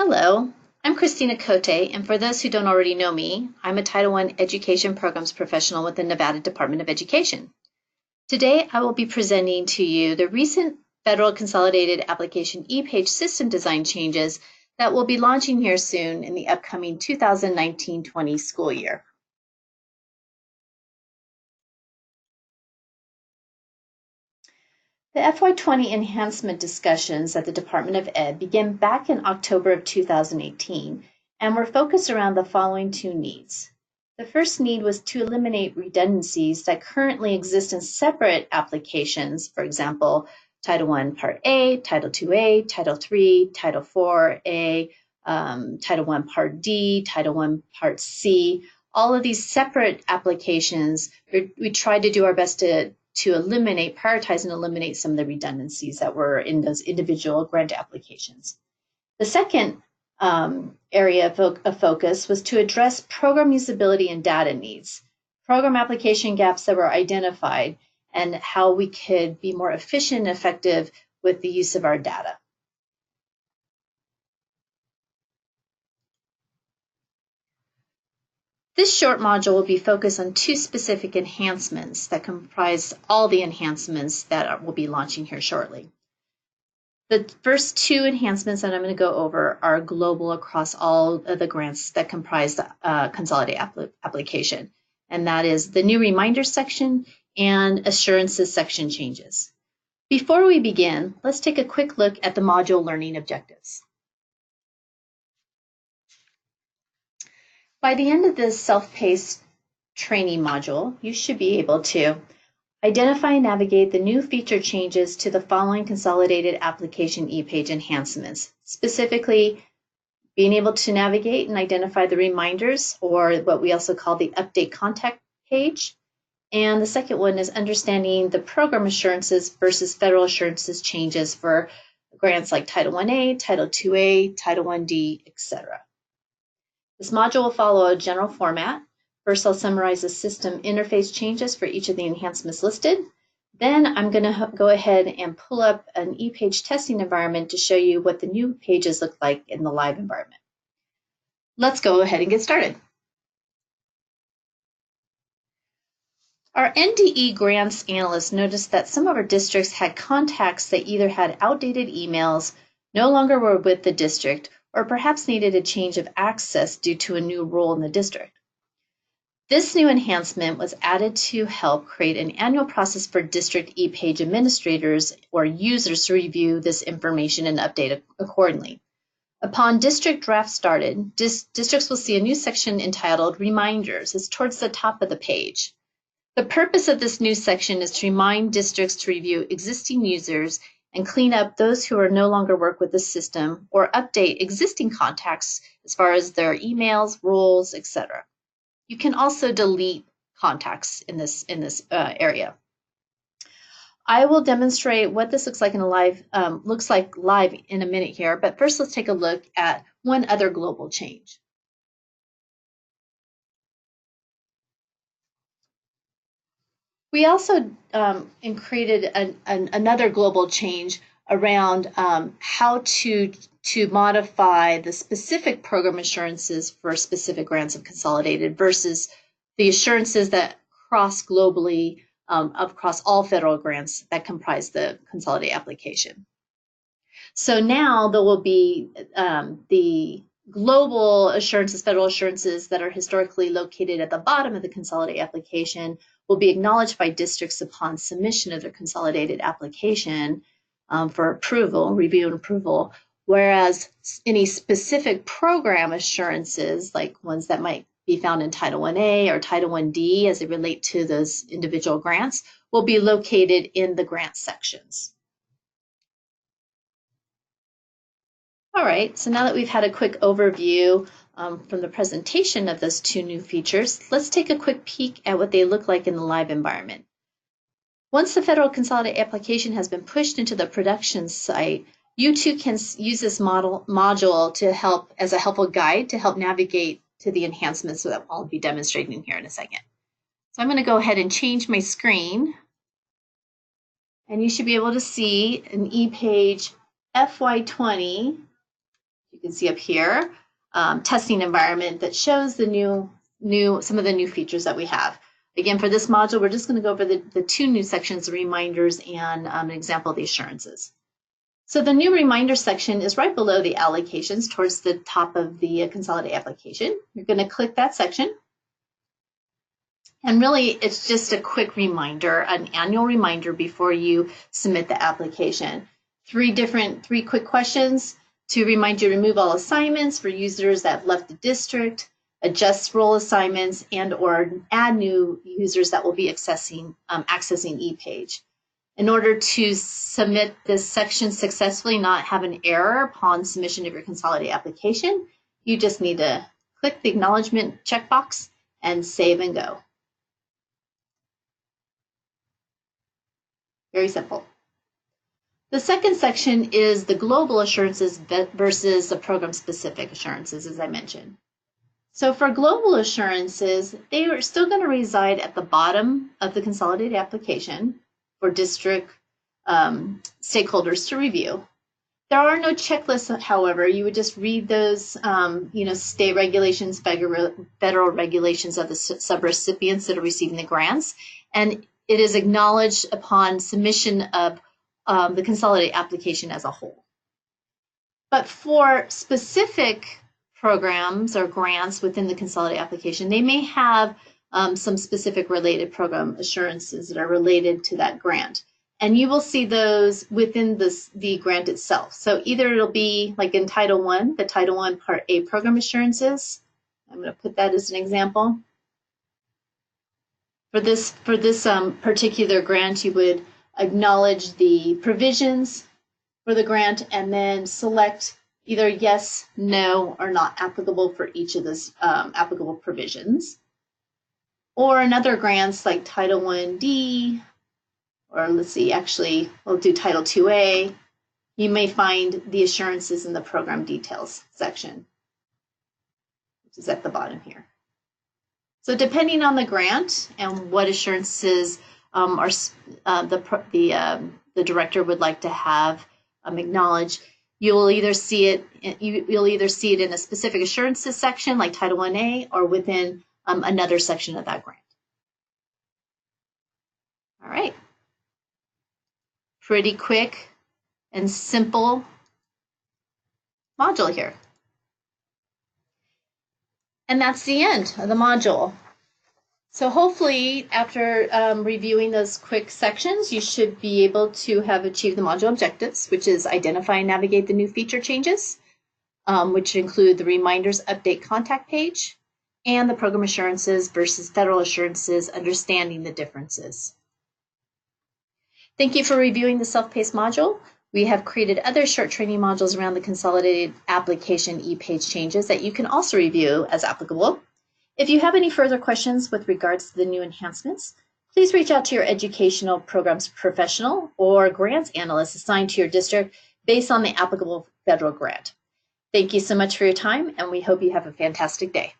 Hello, I'm Christina Cote, and for those who don't already know me, I'm a Title I Education Programs Professional with the Nevada Department of Education. Today, I will be presenting to you the recent Federal Consolidated Application ePAGE system design changes that will be launching here soon in the upcoming 2019-20 school year. The FY20 enhancement discussions at the Department of Ed began back in October of 2018 and were focused around the following two needs. The first need was to eliminate redundancies that currently exist in separate applications, for example, Title I Part A, Title IIA, Title III, Title IVA, Title I Part D, Title I Part C. All of these separate applications, we tried to do our best to prioritize and eliminate some of the redundancies that were in those individual grant applications. The second area of focus was to address program usability and data needs, program application gaps that were identified, and how we could be more efficient and effective with the use of our data. This short module will be focused on two specific enhancements that comprise all the enhancements that will be launching here shortly. The first two enhancements that I'm going to go over are global across all of the grants that comprise the Consolidated Application, and that is the new reminders section and assurances section changes. Before we begin, let's take a quick look at the module learning objectives. By the end of this self-paced training module, you should be able to identify and navigate the new feature changes to the following Consolidated Application ePAGE enhancements, specifically being able to navigate and identify the reminders, or what we also call the update contact page. And the second one is understanding the program assurances versus federal assurances changes for grants like Title IA, Title IIA, Title ID, etc. This module will follow a general format. First, I'll summarize the system interface changes for each of the enhancements listed. Then I'm going to go ahead and pull up an ePAGE testing environment to show you what the new pages look like in the live environment. Let's go ahead and get started. Our NDE grants analysts noticed that some of our districts had contacts that either had outdated emails, no longer were with the district, or perhaps needed a change of access due to a new role in the district. This new enhancement was added to help create an annual process for district ePAGE administrators or users to review this information and update it accordingly. Upon district draft started, districts will see a new section entitled Reminders. It's towards the top of the page. The purpose of this new section is to remind districts to review existing users and clean up those who are no longer work with the system or update existing contacts as far as their emails, roles, etc. You can also delete contacts in this area. I will demonstrate what this looks like in a live in a minute here, but first let's take a look at one other global change. We also created another global change around how to modify the specific program assurances for specific grants of Consolidated versus the assurances that cross globally across all federal grants that comprise the Consolidated Application. So now there will be the global assurances, federal assurances that are historically located at the bottom of the Consolidated Application will be acknowledged by districts upon submission of their Consolidated Application for approval, review and approval, whereas any specific program assurances, like ones that might be found in Title IA or Title ID as they relate to those individual grants, will be located in the grant sections. All right, so now that we've had a quick overview from the presentation of those two new features, let's take a quick peek at what they look like in the live environment. Once the Federal Consolidated Application has been pushed into the production site, you too can use this module to help as a helpful guide to help navigate to the enhancements that I'll be demonstrating here in a second. So I'm going to go ahead and change my screen, and you should be able to see an ePAGE FY20. You You can see up here, testing environment that shows the some of the new features that we have. Again, for this module, we're just going to go over the two new sections, the reminders and an example of the assurances. So the new reminder section is right below the allocations towards the top of the consolidated application. You're going to click that section. And really, it's just a quick reminder, an annual reminder before you submit the application. Three quick questions to remind you to remove all assignments for users that left the district, adjust role assignments, and or add new users that will be accessing ePAGE. In order to submit this section successfully, not have an error upon submission of your consolidated application, you just need to click the acknowledgement checkbox and save and go. Very simple. The second section is the global assurances versus the program-specific assurances, as I mentioned. So for global assurances, they are still going to reside at the bottom of the consolidated application for district stakeholders to review. There are no checklists, however. You would just read those, state regulations, federal regulations of the subrecipients that are receiving the grants, and it is acknowledged upon submission of the consolidated application as a whole. But for specific programs or grants within the consolidated application, they may have some specific related program assurances that are related to that grant. And you will see those within the grant itself. So either it'll be like in Title I, the Title I Part A program assurances. I'm going to put that as an example. For this particular grant, you would acknowledge the provisions for the grant and then select either yes, no, or not applicable for each of those applicable provisions. Or in other grants like Title I-D, or let's see, actually, we'll do Title IIA, you may find the assurances in the program details section, which is at the bottom here. So depending on the grant and what assurances the director would like to have acknowledged, you'll either see it in a specific assurances section like Title I-A or within another section of that grant. All right. Pretty quick and simple module here. And that's the end of the module. So hopefully after reviewing those quick sections, you should be able to have achieved the module objectives, which is identify and navigate the new feature changes, which include the reminders update contact page, and the program assurances versus federal assurances, understanding the differences. Thank you for reviewing the self-paced module. We have created other short training modules around the consolidated application ePAGE changes that you can also review as applicable. If you have any further questions with regards to the new enhancements, please reach out to your educational programs professional or grants analyst assigned to your district based on the applicable federal grant. Thank you so much for your time, and we hope you have a fantastic day.